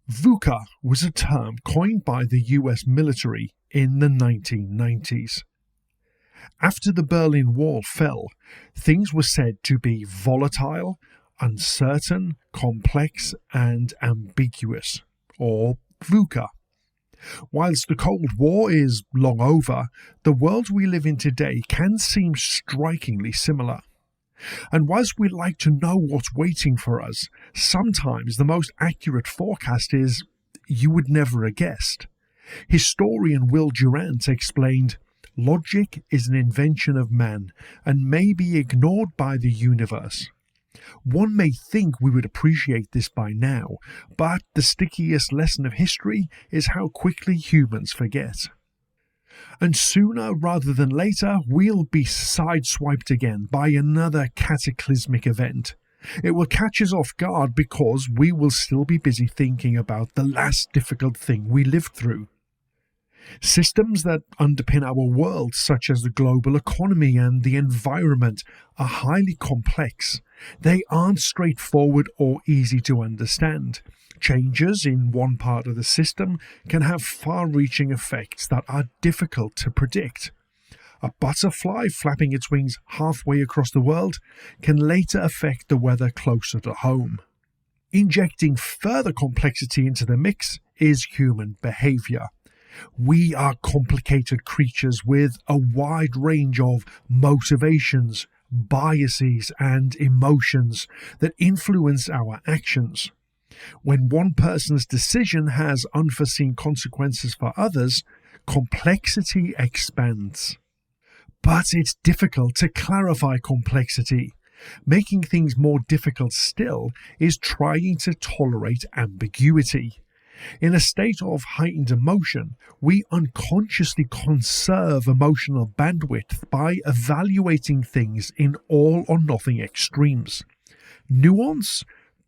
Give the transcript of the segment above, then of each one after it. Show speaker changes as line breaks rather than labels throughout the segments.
VUCA was a term coined by the US military in the 1990s. After the Berlin Wall fell, things were said to be volatile, uncertain, complex, and ambiguous, or VUCA. Whilst the Cold War is long over, the world we live in today can seem strikingly similar. And whilst we like to know what's waiting for us, sometimes the most accurate forecast is you would never have guessed. Historian Will Durant explained, "Logic is an invention of man and may be ignored by the universe. One may think we would appreciate this by now, but the stickiest lesson of history is how quickly humans forget. And sooner rather than later, we'll be sideswiped again by another cataclysmic event. It will catch us off guard because we will still be busy thinking about the last difficult thing we lived through." Systems that underpin our world, such as the global economy and the environment, are highly complex. They aren't straightforward or easy to understand. Changes in one part of the system can have far-reaching effects that are difficult to predict. A butterfly flapping its wings halfway across the world can later affect the weather closer to home. Injecting further complexity into the mix is human behaviour. We are complicated creatures with a wide range of motivations, biases, and emotions that influence our actions. When one person's decision has unforeseen consequences for others, complexity expands. But it's difficult to clarify complexity. Making things more difficult still is trying to tolerate ambiguity. In a state of heightened emotion, we unconsciously conserve emotional bandwidth by evaluating things in all or nothing extremes. Nuance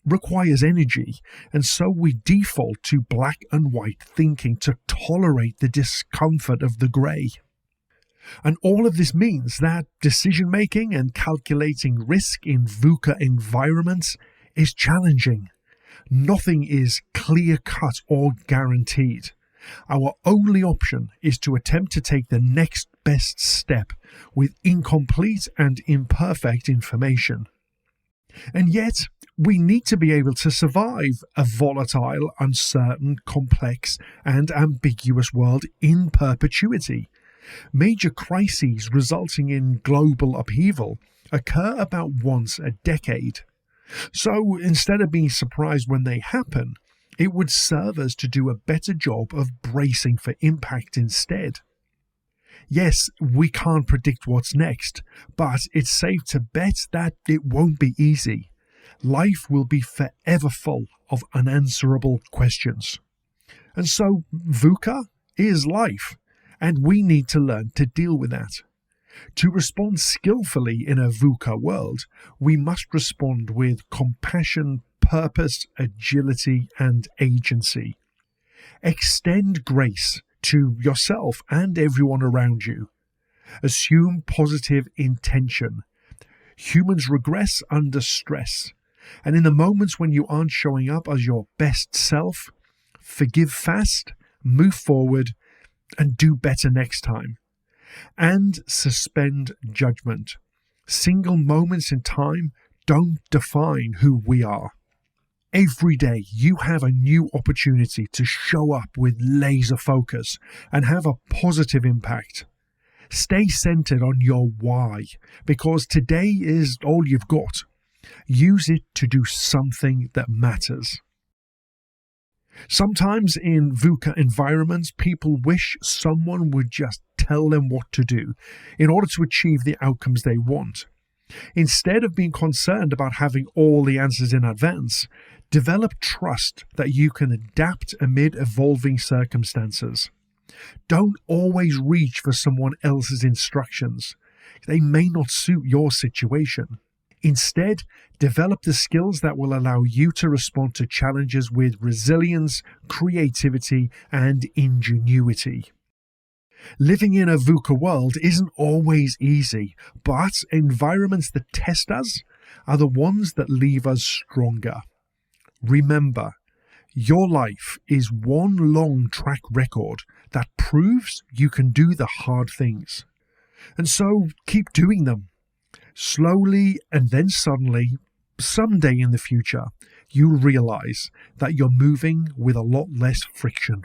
requires energy, and so we default to black and white thinking to tolerate the discomfort of the grey. And all of this means that decision making and calculating risk in VUCA environments is challenging. Nothing is clear-cut or guaranteed. Our only option is to attempt to take the next best step with incomplete and imperfect information. And yet, we need to be able to survive a volatile, uncertain, complex, and ambiguous world in perpetuity. Major crises resulting in global upheaval occur about once a decade. So instead of being surprised when they happen, it would serve us to do a better job of bracing for impact instead. Yes, we can't predict what's next, but it's safe to bet that it won't be easy. Life will be forever full of unanswerable questions. And so VUCA is life, and we need to learn to deal with that. To respond skillfully in a VUCA world, we must respond with compassion, purpose, agility, and agency. Extend grace to yourself and everyone around you. Assume positive intention. Humans regress under stress, and in the moments when you aren't showing up as your best self, forgive fast, move forward, and do better next time. And suspend judgment. Single moments in time don't define who we are. Every day you have a new opportunity to show up with laser focus and have a positive impact. Stay centered on your why, because today is all you've got. Use it to do something that matters. Sometimes in VUCA environments, people wish someone would just tell them what to do in order to achieve the outcomes they want. Instead of being concerned about having all the answers in advance, develop trust that you can adapt amid evolving circumstances. Don't always reach for someone else's instructions. They may not suit your situation. Instead, develop the skills that will allow you to respond to challenges with resilience, creativity, and ingenuity. Living in a VUCA world isn't always easy, but environments that test us are the ones that leave us stronger. Remember, Your life is one long track record that proves you can do the hard things. And so keep doing them. Slowly and then suddenly, someday in the future, you'll realize that you're moving with a lot less friction.